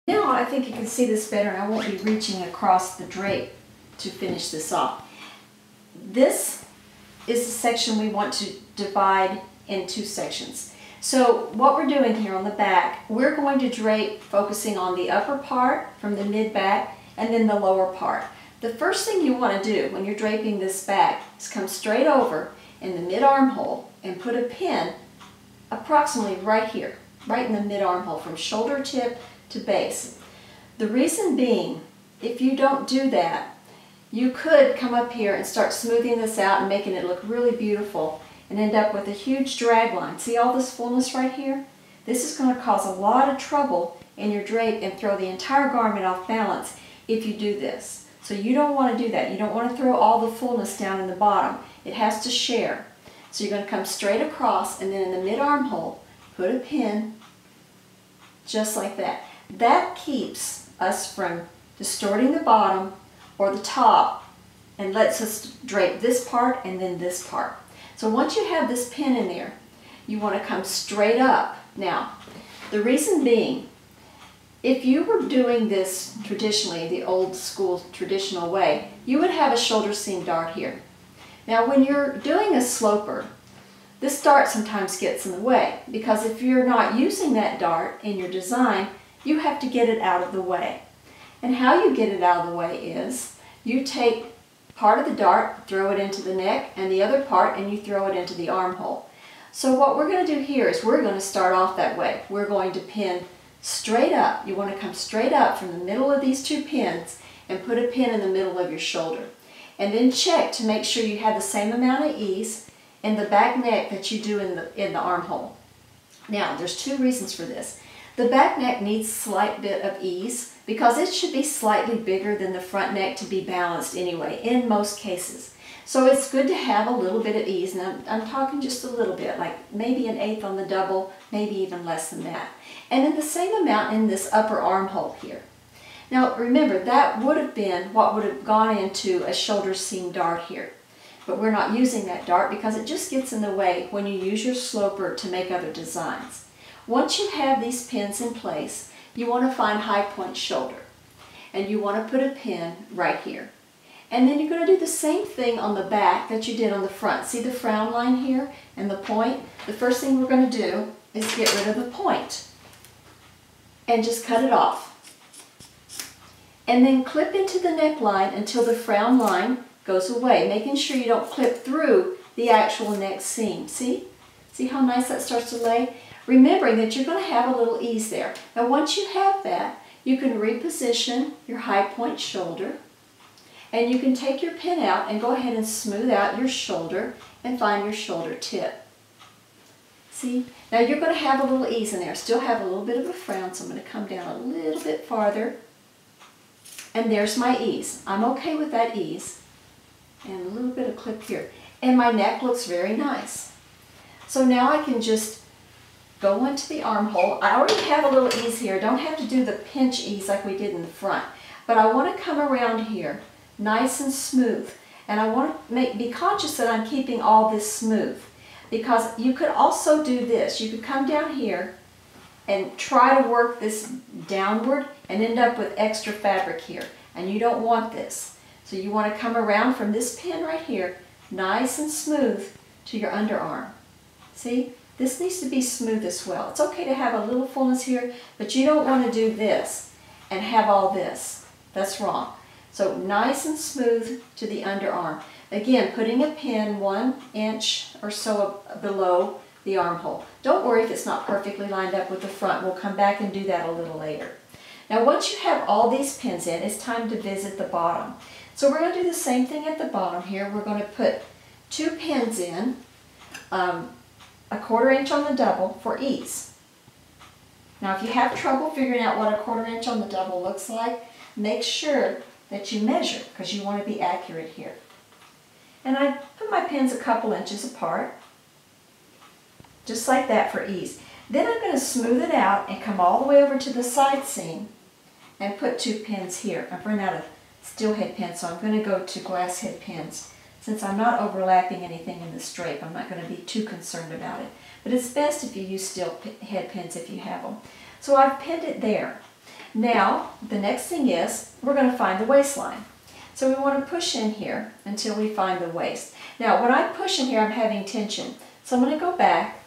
Now I think you can see this better, and I won't be reaching across the drape to finish this off. This is the section we want to divide in two sections. So what we're doing here on the back, we're going to drape focusing on the upper part from the mid-back and then the lower part. The first thing you want to do when you're draping this back is come straight over in the mid-armhole and put a pin approximately right here, right in the mid-armhole from shoulder tip to base. The reason being, if you don't do that, you could come up here and start smoothing this out and making it look really beautiful and end up with a huge drag line. See all this fullness right here? This is going to cause a lot of trouble in your drape and throw the entire garment off balance if you do this. So you don't want to do that. You don't want to throw all the fullness down in the bottom. It has to share. So you're going to come straight across and then in the mid-armhole, put a pin just like that. That keeps us from distorting the bottom or the top and lets us drape this part and then this part. So once you have this pin in there, you want to come straight up. Now, the reason being, if you were doing this traditionally, the old school traditional way, you would have a shoulder seam dart here. Now when you're doing a sloper, this dart sometimes gets in the way because if you're not using that dart in your design, you have to get it out of the way. And how you get it out of the way is you take part of the dart, throw it into the neck, and the other part, and you throw it into the armhole. So what we're going to do here is we're going to start off that way. We're going to pin straight up. You want to come straight up from the middle of these two pins and put a pin in the middle of your shoulder. And then check to make sure you have the same amount of ease in the back neck that you do in the armhole. Now, there's two reasons for this. The back neck needs a slight bit of ease because it should be slightly bigger than the front neck to be balanced anyway, in most cases. So it's good to have a little bit of ease. Now, I'm talking just a little bit, like maybe an eighth on the double, maybe even less than that. And then the same amount in this upper armhole here. Now, remember, that would have been what would have gone into a shoulder seam dart here. But we're not using that dart because it just gets in the way when you use your sloper to make other designs. Once you have these pins in place, you want to find high point shoulder. And you want to put a pin right here. And then you're going to do the same thing on the back that you did on the front. See the frown line here and the point? The first thing we're going to do is get rid of the point. And just cut it off. And then clip into the neckline until the frown line goes away, making sure you don't clip through the actual neck seam. See? See how nice that starts to lay? Remembering that you're going to have a little ease there. Now once you have that, you can reposition your high point shoulder and you can take your pin out and go ahead and smooth out your shoulder and find your shoulder tip. See? Now you're going to have a little ease in there. Still have a little bit of a frown, so I'm going to come down a little bit farther. And there's my ease. I'm okay with that ease. And a little bit of clip here. And my neck looks very nice. So now I can just go into the armhole. I already have a little ease here. Don't have to do the pinch ease like we did in the front. But I want to come around here nice and smooth. And I want to be conscious that I'm keeping all this smooth. Because you could also do this. You could come down here and try to work this downward and end up with extra fabric here. And you don't want this. So you want to come around from this pin right here, nice and smooth to your underarm. See? This needs to be smooth as well. It's okay to have a little fullness here, but you don't want to do this and have all this. That's wrong. So nice and smooth to the underarm. Again, putting a pin 1 inch or so below the armhole. Don't worry if it's not perfectly lined up with the front. We'll come back and do that a little later. Now once you have all these pins in, it's time to visit the bottom. So we're going to do the same thing at the bottom here. We're going to put 2 pins in, a 1/4 inch on the double for ease. Now if you have trouble figuring out what a 1/4 inch on the double looks like, make sure that you measure because you want to be accurate here. And I put my pins a couple inches apart, just like that for ease. Then I'm going to smooth it out and come all the way over to the side seam and put 2 pins here. I've run out of steel head pins, so I'm going to go to glass head pins. Since I'm not overlapping anything in this drape, I'm not going to be too concerned about it. But it's best if you use steel head pins if you have them. So I've pinned it there. Now, the next thing is, we're going to find the waistline. So we want to push in here until we find the waist. Now, when I push in here, I'm having tension. So I'm going to go back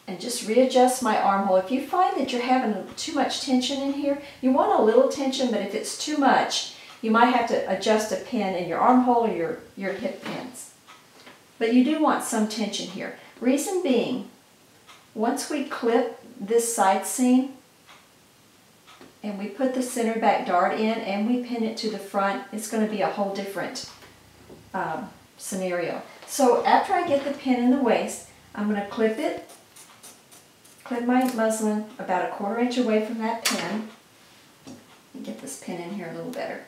and just readjust my armhole. If you find that you're having too much tension in here, you want a little tension, but if it's too much, you might have to adjust a pin in your armhole or your hip pins. But you do want some tension here. Reason being, once we clip this side seam, and we put the center back dart in and we pin it to the front, it's going to be a whole different scenario. So after I get the pin in the waist, I'm going to clip my muslin about 1/4 inch away from that pin. Let me get this pin in here a little better.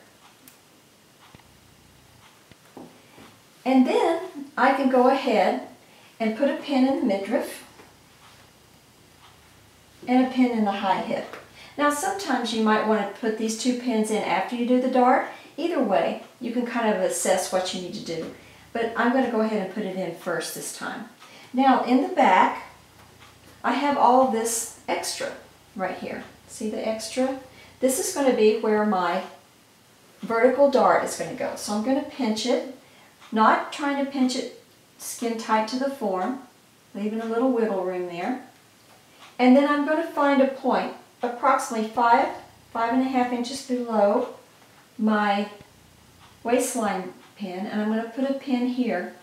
And then I can go ahead and put a pin in the midriff and a pin in the high hip. Now sometimes you might want to put these 2 pins in after you do the dart. Either way, you can kind of assess what you need to do. But I'm going to go ahead and put it in first this time. Now in the back, I have all of this extra right here. See the extra? This is going to be where my vertical dart is going to go. So I'm going to pinch it, not trying to pinch it skin tight to the form, leaving a little wiggle room there. And then I'm going to find a point approximately 5.5 inches below my waistline pin, and I'm going to put a pin here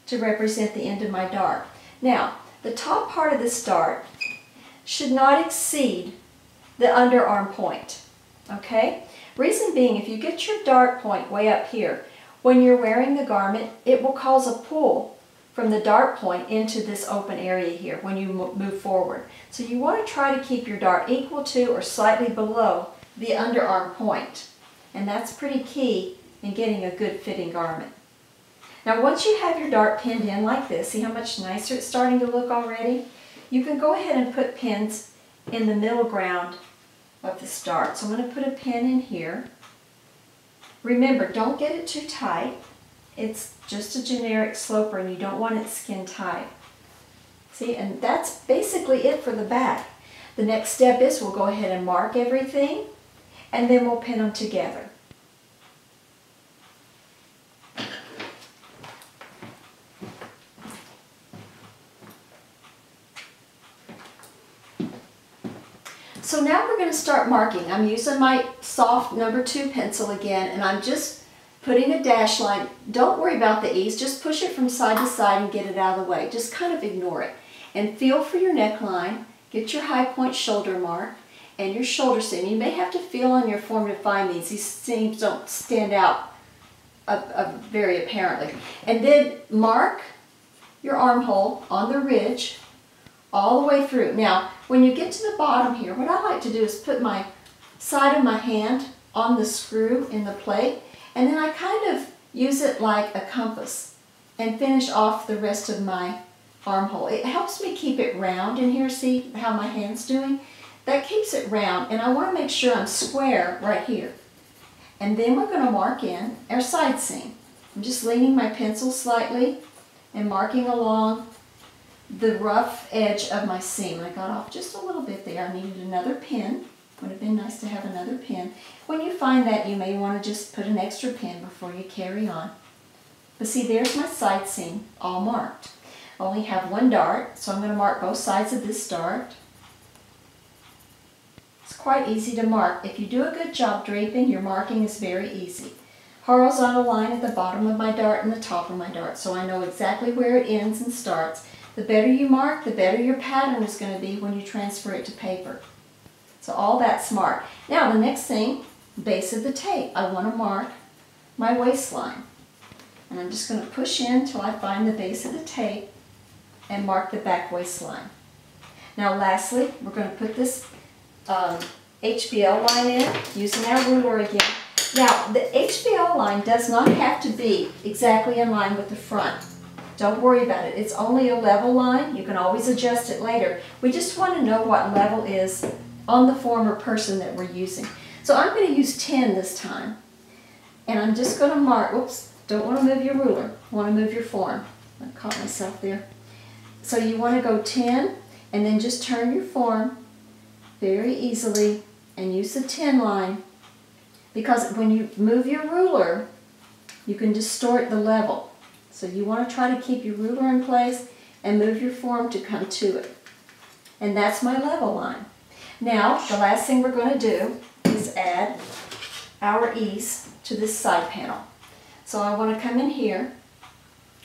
to represent the end of my dart. Now, the top part of this dart should not exceed the underarm point, okay? Reason being, if you get your dart point way up here, when you're wearing the garment, it will cause a pull from the dart point into this open area here when you move forward. So you want to try to keep your dart equal to or slightly below the underarm point. And that's pretty key in getting a good fitting garment. Now once you have your dart pinned in like this, see how much nicer it's starting to look already? You can go ahead and put pins in the middle ground of this dart. So I'm going to put a pin in here. Remember, don't get it too tight. It's just a generic sloper and you don't want it skin tight. See, and that's basically it for the back. The next step is we'll go ahead and mark everything and then we'll pin them together. So now we're going to start marking. I'm using my soft number 2 pencil again, and I'm just putting a dash line. Don't worry about the ease, just push it from side to side and get it out of the way. Just kind of ignore it. And feel for your neckline, get your high point shoulder mark, and your shoulder seam. You may have to feel on your form to find these. These seams don't stand out very apparently. And then mark your armhole on the ridge all the way through. Now, when you get to the bottom here, what I like to do is put my side of my hand on the screw in the plate, and then I kind of use it like a compass and finish off the rest of my armhole. It helps me keep it round in here. See how my hand's doing? That keeps it round, and I want to make sure I'm square right here. And then we're going to mark in our side seam. I'm just leaning my pencil slightly and marking along the rough edge of my seam. I got off just a little bit there. I needed another pin. Would have been nice to have another pin. When you find that, you may want to just put an extra pin before you carry on. But see, there's my side seam all marked. I only have 1 dart, so I'm going to mark both sides of this dart. It's quite easy to mark. If you do a good job draping, your marking is very easy. Horizontal line at the bottom of my dart and the top of my dart, so I know exactly where it ends and starts. The better you mark, the better your pattern is going to be when you transfer it to paper. So all that's smart. Now the next thing, base of the tape. I want to mark my waistline. And I'm just going to push in until I find the base of the tape and mark the back waistline. Now lastly, we're going to put this HBL line in using our ruler again. Now the HBL line does not have to be exactly in line with the front. Don't worry about it. It's only a level line. You can always adjust it later. We just want to know what level is on the form or person that we're using. So I'm going to use 10 this time. And I'm just going to mark, oops, don't want to move your ruler. Want to move your form. I caught myself there. So you want to go 10 and then just turn your form very easily and use the 10 line, because when you move your ruler, you can distort the level. So you want to try to keep your ruler in place and move your form to come to it. And that's my level line. Now, the last thing we're going to do is add our ease to this side panel. So I want to come in here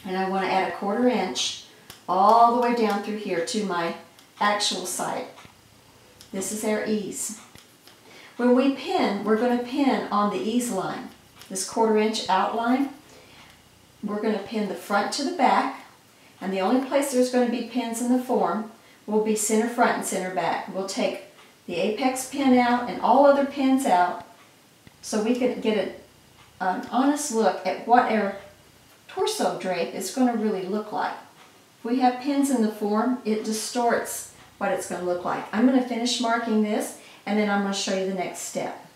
and I want to add a 1/4 inch all the way down through here to my actual side. This is our ease. When we pin, we're going to pin on the ease line, this 1/4 inch outline. We're going to pin the front to the back, and the only place there's going to be pins in the form will be center front and center back. We'll take the apex pin out and all other pins out so we can get an honest look at what our torso drape is going to really look like. If we have pins in the form, it distorts what it's going to look like. I'm going to finish marking this, and then I'm going to show you the next step.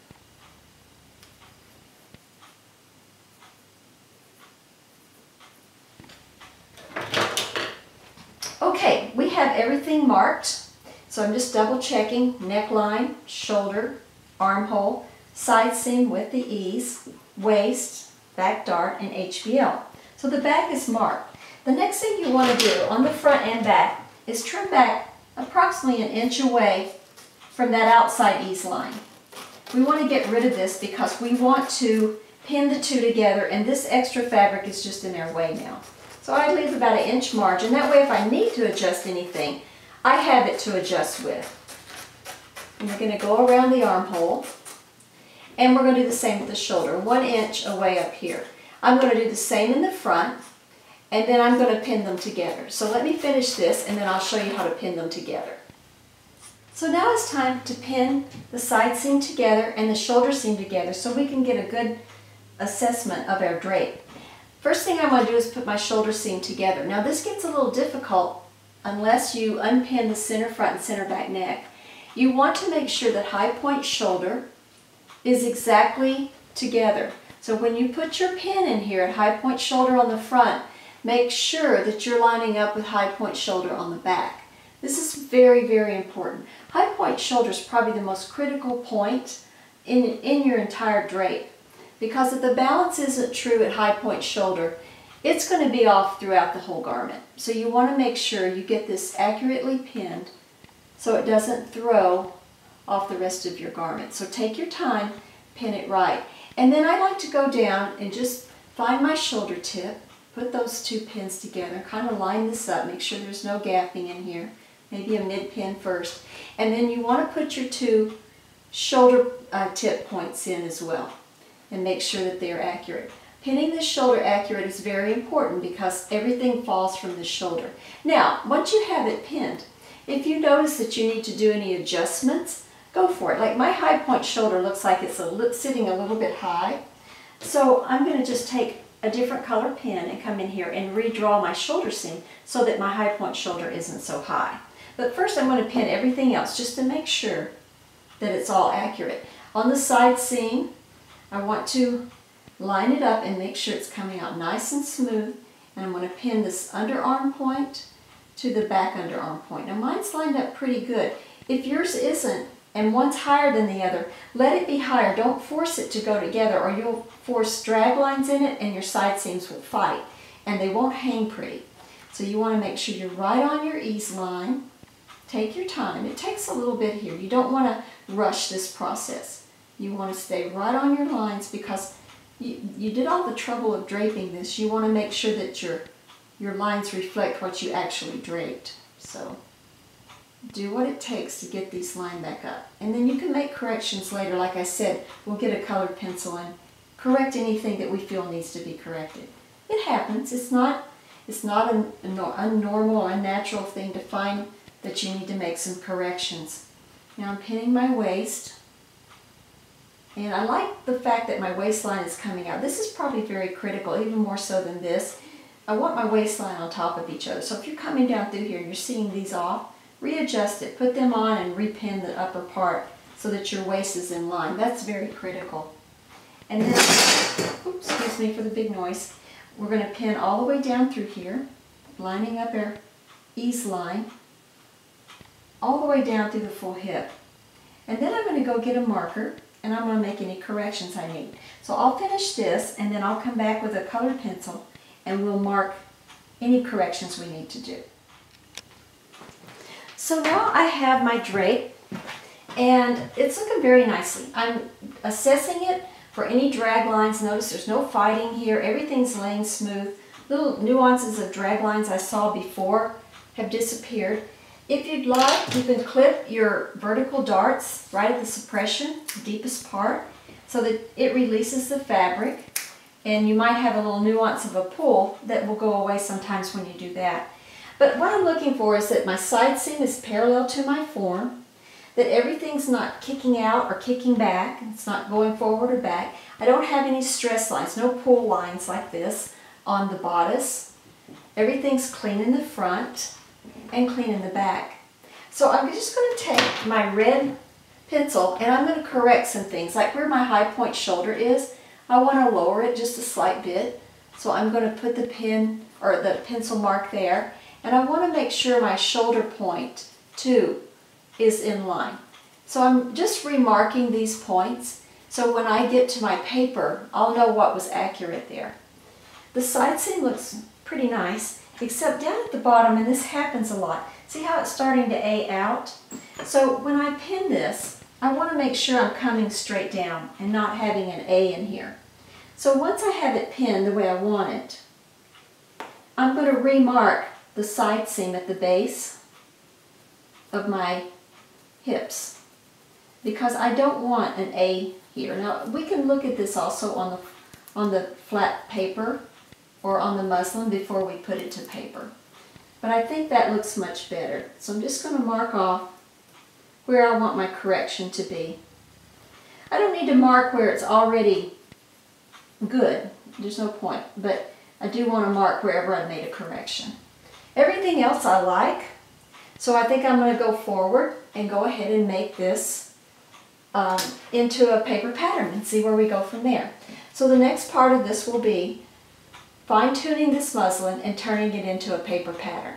Okay, we have everything marked, so I'm just double checking neckline, shoulder, armhole, side seam with the ease, waist, back dart, and HBL. So the back is marked. The next thing you want to do on the front and back is trim back approximately 1 inch away from that outside ease line. We want to get rid of this because we want to pin the two together, and this extra fabric is just in our way now. So I leave about 1 inch margin. That way if I need to adjust anything, I have it to adjust with. And we're going to go around the armhole, and we're going to do the same with the shoulder, 1 inch away up here. I'm going to do the same in the front, and then I'm going to pin them together. So let me finish this, and then I'll show you how to pin them together. So now it's time to pin the side seam together and the shoulder seam together so we can get a good assessment of our drape. First thing I want to do is put my shoulder seam together. Now this gets a little difficult unless you unpin the center front and center back neck. You want to make sure that high point shoulder is exactly together. So when you put your pin in here at high point shoulder on the front, make sure that you're lining up with high point shoulder on the back. This is very, very important. High point shoulder is probably the most critical point in your entire drape, because if the balance isn't true at high point shoulder, it's going to be off throughout the whole garment. So you want to make sure you get this accurately pinned so it doesn't throw off the rest of your garment. So take your time, pin it right. And then I like to go down and just find my shoulder tip, put those two pins together, kind of line this up, make sure there's no gapping in here, maybe a mid pin first. And then you want to put your two shoulder tip points in as well, and make sure that they are accurate. Pinning the shoulder accurate is very important because everything falls from the shoulder. Now, once you have it pinned, if you notice that you need to do any adjustments, go for it. Like my high point shoulder looks like it's sitting a little bit high. So I'm going to just take a different color pin and come in here and redraw my shoulder seam so that my high point shoulder isn't so high. But first I'm going to pin everything else just to make sure that it's all accurate. On the side seam, I want to line it up and make sure it's coming out nice and smooth. And I'm going to pin this underarm point to the back underarm point. Now mine's lined up pretty good. If yours isn't, and one's higher than the other, let it be higher. Don't force it to go together, or you'll force drag lines in it and your side seams will fight and they won't hang pretty. So you want to make sure you're right on your ease line. Take your time. It takes a little bit here. You don't want to rush this process. You want to stay right on your lines because you did all the trouble of draping this. You want to make sure that your lines reflect what you actually draped. So do what it takes to get these lined back up. And then you can make corrections later. Like I said, we'll get a colored pencil and correct anything that we feel needs to be corrected. It happens. It's not an unnormal or unnatural thing to find that you need to make some corrections. Now I'm pinning my waist. And I like the fact that my waistline is coming out. This is probably very critical, even more so than this. I want my waistline on top of each other. So if you're coming down through here and you're seeing these off, readjust it, put them on and repin the upper part so that your waist is in line. That's very critical. And then, oops, excuse me for the big noise, we're going to pin all the way down through here, lining up our ease line, all the way down through the full hip. And then I'm going to go get a marker and I'm going to make any corrections I need. So I'll finish this and then I'll come back with a colored pencil and we'll mark any corrections we need to do. So now I have my drape and it's looking very nicely. I'm assessing it for any drag lines. Notice there's no fighting here. Everything's laying smooth. Little nuances of drag lines I saw before have disappeared. If you'd like, you can clip your vertical darts right at the suppression, the deepest part, so that it releases the fabric. And you might have a little nuance of a pull that will go away sometimes when you do that. But what I'm looking for is that my side seam is parallel to my form, that everything's not kicking out or kicking back, it's not going forward or back. I don't have any stress lines, no pull lines like this on the bodice. Everything's clean in the front and clean in the back. So I'm just going to take my red pencil and I'm going to correct some things, like where my high point shoulder is. I want to lower it just a slight bit, so I'm going to put the pen or the pencil mark there, and I want to make sure my shoulder point too is in line. So I'm just remarking these points, so when I get to my paper I'll know what was accurate there. The side seam looks pretty nice, except down at the bottom, and this happens a lot. See how it's starting to A out? So when I pin this, I want to make sure I'm coming straight down and not having an A in here. So once I have it pinned the way I want it, I'm going to remark the side seam at the base of my hips because I don't want an A here. Now we can look at this also on the flat paper or on the muslin before we put it to paper. But I think that looks much better. So I'm just going to mark off where I want my correction to be. I don't need to mark where it's already good. There's no point. But I do want to mark wherever I made a correction. Everything else I like. So I think I'm going to go forward and go ahead and make this into a paper pattern and see where we go from there. So the next part of this will be fine-tuning this muslin and turning it into a paper pattern.